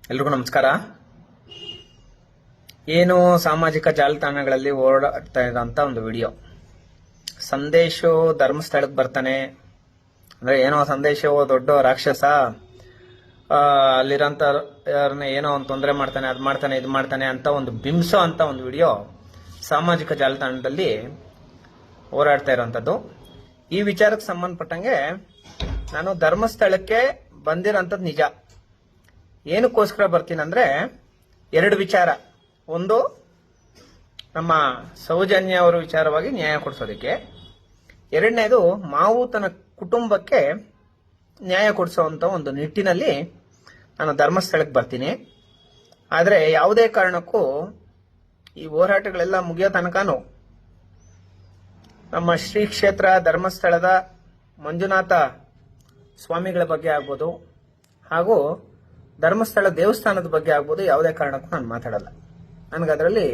ಎಲ್ರಿಗೂ ನಮಸ್ಕಾರ. ಏನು ಸಾಮಾಜಿಕ ಜಾಲತಾಣಗಳಲ್ಲಿ ಓಡಾಡ್ತಾ ಇರೋಂಥ ಒಂದು ವಿಡಿಯೋ. ಸಂದೇಶು ಧರ್ಮಸ್ಥಳಕ್ಕೆ ಬರ್ತಾನೆ ಅಂದ್ರೆ ಏನೋ ಸಂದೇಶವು ದೊಡ್ಡ ರಾಕ್ಷಸ, ಅಲ್ಲಿರೋಂಥ ಏನೋ ಒಂದು ತೊಂದರೆ ಮಾಡ್ತಾನೆ, ಅದು ಮಾಡ್ತಾನೆ, ಇದು ಮಾಡ್ತಾನೆ ಅಂತ ಒಂದು ಬಿಂಬಿಸೋ ಅಂತ ಒಂದು ವಿಡಿಯೋ ಸಾಮಾಜಿಕ ಜಾಲತಾಣದಲ್ಲಿ ಓಡಾಡ್ತಾ ಇರೋಂಥದ್ದು. ಈ ವಿಚಾರಕ್ಕೆ ಸಂಬಂಧಪಟ್ಟಂಗೆ ನಾನು ಧರ್ಮಸ್ಥಳಕ್ಕೆ ಬಂದಿರೋಂಥದ್ದು ನಿಜ. ಏನಕ್ಕೋಸ್ಕರ ಬರ್ತೀನಂದ್ರೆ ಎರಡು ವಿಚಾರ. ಒಂದು, ನಮ್ಮ ಸೌಜನ್ಯ ಅವರ ವಿಚಾರವಾಗಿ ನ್ಯಾಯ ಕೊಡಿಸೋದಕ್ಕೆ. ಎರಡನೇದು, ಮಾವು ತನ್ನ ಕುಟುಂಬಕ್ಕೆ ನ್ಯಾಯ ಕೊಡಿಸೋವಂಥ ಒಂದು ನಿಟ್ಟಿನಲ್ಲಿ ನಾನು ಧರ್ಮಸ್ಥಳಕ್ಕೆ ಬರ್ತೀನಿ. ಆದರೆ ಯಾವುದೇ ಕಾರಣಕ್ಕೂ ಈ ಹೋರಾಟಗಳೆಲ್ಲ ಮುಗಿಯೋ ತನಕನೂ ನಮ್ಮ ಶ್ರೀ ಕ್ಷೇತ್ರ ಧರ್ಮಸ್ಥಳದ ಮಂಜುನಾಥ ಸ್ವಾಮಿಗಳ ಬಗ್ಗೆ ಆಗ್ಬೋದು, ಹಾಗೂ ಧರ್ಮಸ್ಥಳ ದೇವಸ್ಥಾನದ ಬಗ್ಗೆ ಆಗ್ಬೋದು, ಯಾವುದೇ ಕಾರಣಕ್ಕೂ ನಾನು ಮಾತಾಡಲ್ಲ. ನನಗೆ ಅದರಲ್ಲಿ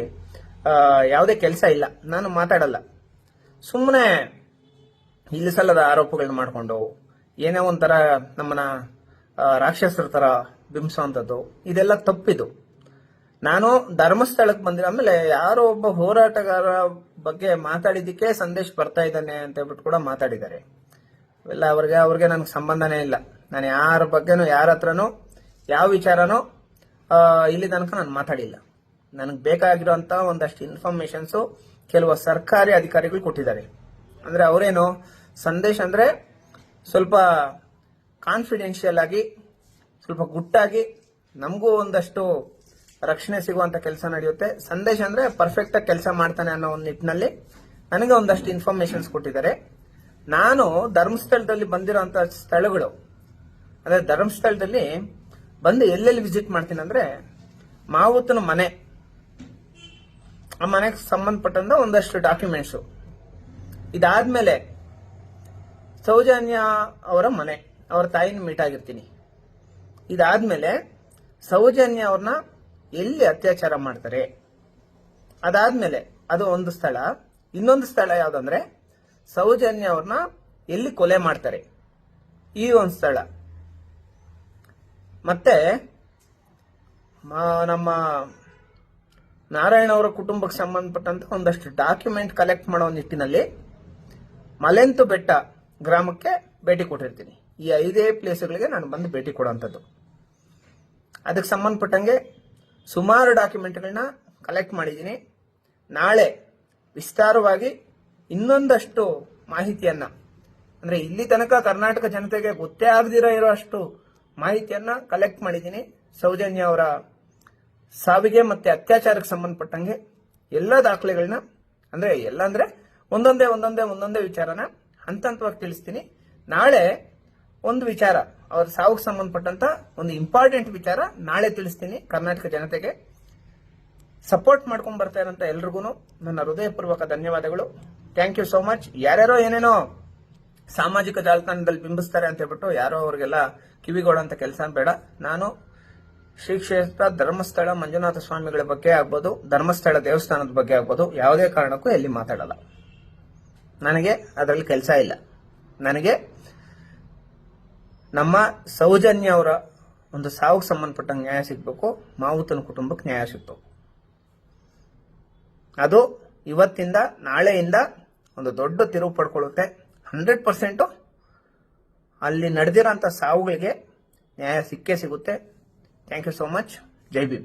ಯಾವುದೇ ಕೆಲಸ ಇಲ್ಲ, ನಾನು ಮಾತಾಡಲ್ಲ. ಸುಮ್ಮನೆ ಇಲ್ಲಿ ಸಲ್ಲದ ಆರೋಪಗಳನ್ನ ಮಾಡಿಕೊಂಡು ಏನೇ ಒಂಥರ ನಮ್ಮನ್ನ ರಾಕ್ಷಸರ ತರ ಬಿಂಬಿಸುವಂಥದ್ದು, ಇದೆಲ್ಲ ತಪ್ಪಿದು. ನಾನು ಧರ್ಮಸ್ಥಳಕ್ಕೆ ಬಂದಿರೋ ಆಮೇಲೆ ಯಾರೋ ಒಬ್ಬ ಹೋರಾಟಗಾರ ಬಗ್ಗೆ ಮಾತಾಡಿದ್ದಕ್ಕೆ ಸಂದೇಶ ಬರ್ತಾ ಇದ್ದಾನೆ ಅಂತ ಹೇಳ್ಬಿಟ್ಟು ಕೂಡ ಮಾತಾಡಿದ್ದಾರೆ. ಇವೆಲ್ಲ ಅವ್ರಿಗೆ ನನಗೆ ಸಂಬಂಧನೇ ಇಲ್ಲ. ನಾನು ಯಾರ ಬಗ್ಗೆನೂ ಯಾರ ಹತ್ರನೂ ಯಾವ ವಿಚಾರನೂ ಇಲ್ಲಿ ತನಕ ನಾನು ಮಾತಾಡಿಲ್ಲ. ನನಗೆ ಬೇಕಾಗಿರೋಂಥ ಒಂದಷ್ಟು ಇನ್ಫಾರ್ಮೇಶನ್ಸು ಕೆಲವು ಸರ್ಕಾರಿ ಅಧಿಕಾರಿಗಳು ಕೊಟ್ಟಿದ್ದಾರೆ. ಅಂದ್ರೆ ಅವರೇನು ಸಂದೇಶ ಅಂದ್ರೆ ಸ್ವಲ್ಪ ಕಾನ್ಫಿಡೆನ್ಷಿಯಲ್ ಆಗಿ, ಸ್ವಲ್ಪ ಗುಟ್ಟಾಗಿ, ನಮಗೂ ಒಂದಷ್ಟು ರಕ್ಷಣೆ ಸಿಗುವಂತ ಕೆಲಸ ನಡೆಯುತ್ತೆ. ಸಂದೇಶ ಅಂದ್ರೆ ಪರ್ಫೆಕ್ಟ್ ಆಗಿ ಕೆಲಸ ಮಾಡ್ತಾನೆ ಅನ್ನೋ ಒಂದು ನಿಟ್ಟಿನಲ್ಲಿ ನನಗೆ ಒಂದಷ್ಟು ಇನ್ಫಾರ್ಮೇಶನ್ಸ್ ಕೊಟ್ಟಿದ್ದಾರೆ. ನಾನು ಧರ್ಮಸ್ಥಳದಲ್ಲಿ ಬಂದಿರೋಂಥ ಸ್ಥಳಗಳು ಅಂದ್ರೆ ಧರ್ಮಸ್ಥಳದಲ್ಲಿ ಬಂದು ಎಲ್ಲೆಲ್ಲಿ ವಿಸಿಟ್ ಮಾಡ್ತೀನಿ ಅಂದ್ರೆ, ಮಾವುತನ ಮನೆ, ಆ ಮನೆಗೆ ಸಂಬಂಧಪಟ್ಟಂತ ಒಂದಷ್ಟು ಡಾಕ್ಯುಮೆಂಟ್ಸು. ಇದಾದ್ಮೇಲೆ ಸೌಜನ್ಯ ಅವರ ಮನೆ, ಅವರ ತಾಯಿನ ಮೀಟ್ ಆಗಿರ್ತೀನಿ. ಇದಾದ್ಮೇಲೆ ಸೌಜನ್ಯ ಅವ್ರನ್ನ ಎಲ್ಲಿ ಅತ್ಯಾಚಾರ ಮಾಡ್ತಾರೆ, ಅದಾದ್ಮೇಲೆ ಅದು ಒಂದು ಸ್ಥಳ. ಇನ್ನೊಂದು ಸ್ಥಳ ಯಾವ್ದಂದ್ರೆ ಸೌಜನ್ಯ ಅವ್ರನ್ನ ಎಲ್ಲಿ ಕೊಲೆ ಮಾಡ್ತಾರೆ, ಈ ಒಂದು ಸ್ಥಳ. ಮತ್ತೆ ನಮ್ಮ ನಾರಾಯಣ ಅವರ ಕುಟುಂಬಕ್ಕೆ ಸಂಬಂಧಪಟ್ಟಂತ ಒಂದಷ್ಟು ಡಾಕ್ಯುಮೆಂಟ್ ಕಲೆಕ್ಟ್ ಮಾಡೋ ನಿಟ್ಟಿನಲ್ಲಿ ಮಲೆಂತು ಬೆಟ್ಟ ಗ್ರಾಮಕ್ಕೆ ಭೇಟಿ ಕೊಟ್ಟಿರ್ತೀನಿ. ಈ 5 ಪ್ಲೇಸ್ಗಳಿಗೆ ನಾನು ಬಂದು ಭೇಟಿ ಕೊಡುವಂಥದ್ದು. ಅದಕ್ಕೆ ಸಂಬಂಧಪಟ್ಟಂಗೆ ಸುಮಾರು ಡಾಕ್ಯುಮೆಂಟ್ಗಳನ್ನ ಕಲೆಕ್ಟ್ ಮಾಡಿದ್ದೀನಿ. ನಾಳೆ ವಿಸ್ತಾರವಾಗಿ ಇನ್ನೊಂದಷ್ಟು ಮಾಹಿತಿಯನ್ನ, ಅಂದ್ರೆ ಇಲ್ಲಿ ತನಕ ಕರ್ನಾಟಕ ಜನತೆಗೆ ಗೊತ್ತೇ ಆಗದಿರೋ ಅಷ್ಟು ಮಾಹಿತಿಯನ್ನ ಕಲೆಕ್ಟ್ ಮಾಡಿದ್ದೀನಿ. ಸೌಜನ್ಯ ಅವರ ಸಾವಿಗೆ ಮತ್ತೆ ಅತ್ಯಾಚಾರಕ್ಕೆ ಸಂಬಂಧಪಟ್ಟಂಗೆ ಎಲ್ಲ ದಾಖಲೆಗಳನ್ನ, ಅಂದ್ರೆ ಎಲ್ಲ ಅಂದ್ರೆ ಒಂದೊಂದೇ ವಿಚಾರನ ಹಂತ ಹಂತವಾಗಿ ತಿಳಿಸ್ತೀನಿ. ನಾಳೆ ಒಂದು ವಿಚಾರ, ಅವ್ರ ಸಾವಿಗೆ ಸಂಬಂಧಪಟ್ಟಂತ ಒಂದು ಇಂಪಾರ್ಟೆಂಟ್ ವಿಚಾರ ನಾಳೆ ತಿಳಿಸ್ತೀನಿ ಕರ್ನಾಟಕ ಜನತೆಗೆ. ಸಪೋರ್ಟ್ ಮಾಡ್ಕೊಂಡ್ ಬರ್ತಾ ಇರೋಂಥ ಎಲ್ರಿಗೂ ನನ್ನ ಹೃದಯಪೂರ್ವಕ ಧನ್ಯವಾದಗಳು. Thank you so much. ಯಾರ್ಯಾರೋ ಏನೇನೋ ಸಾಮಾಜಿಕ ಜಾಲತಾಣದಲ್ಲಿ ಬಿಂಬಿಸ್ತಾರೆ ಅಂತ ಹೇಳ್ಬಿಟ್ಟು ಯಾರೋ ಅವ್ರಿಗೆಲ್ಲ ಕಿವಿಗೊಳ್ಳೋಂಥ ಕೆಲಸ ಬೇಡ. ನಾನು ಶ್ರೀ ಕ್ಷೇತ್ರ ಧರ್ಮಸ್ಥಳ ಮಂಜುನಾಥ ಸ್ವಾಮಿಗಳ ಬಗ್ಗೆ ಆಗ್ಬೋದು, ಧರ್ಮಸ್ಥಳ ದೇವಸ್ಥಾನದ ಬಗ್ಗೆ ಆಗ್ಬೋದು, ಯಾವುದೇ ಕಾರಣಕ್ಕೂ ಎಲ್ಲಿ ಮಾತಾಡಲ್ಲ. ನನಗೆ ಅದರಲ್ಲಿ ಕೆಲಸ ಇಲ್ಲ. ನನಗೆ ನಮ್ಮ ಸೌಜನ್ಯ ಅವರ ಒಂದು ಸಾವಿಗೆ ಸಂಬಂಧಪಟ್ಟಂಗೆ ನ್ಯಾಯ ಸಿಗ್ಬೇಕು, ಮಾವುತನ ಕುಟುಂಬಕ್ಕೆ ನ್ಯಾಯ ಸಿಗ್ಬೇಕು. ಅದು ಇವತ್ತಿಂದ ನಾಳೆಯಿಂದ ಒಂದು ದೊಡ್ಡ ತಿರುವು ಪಡ್ಕೊಳ್ಳುತ್ತೆ. 100% ಅಲ್ಲಿ ನಡೆದಿರೋಂಥ ಸಾವುಗಳಿಗೆ ನ್ಯಾಯ ಸಿಕ್ಕೇ ಸಿಗುತ್ತೆ. Thank you so much. ಜೈ ಭೀಮ್.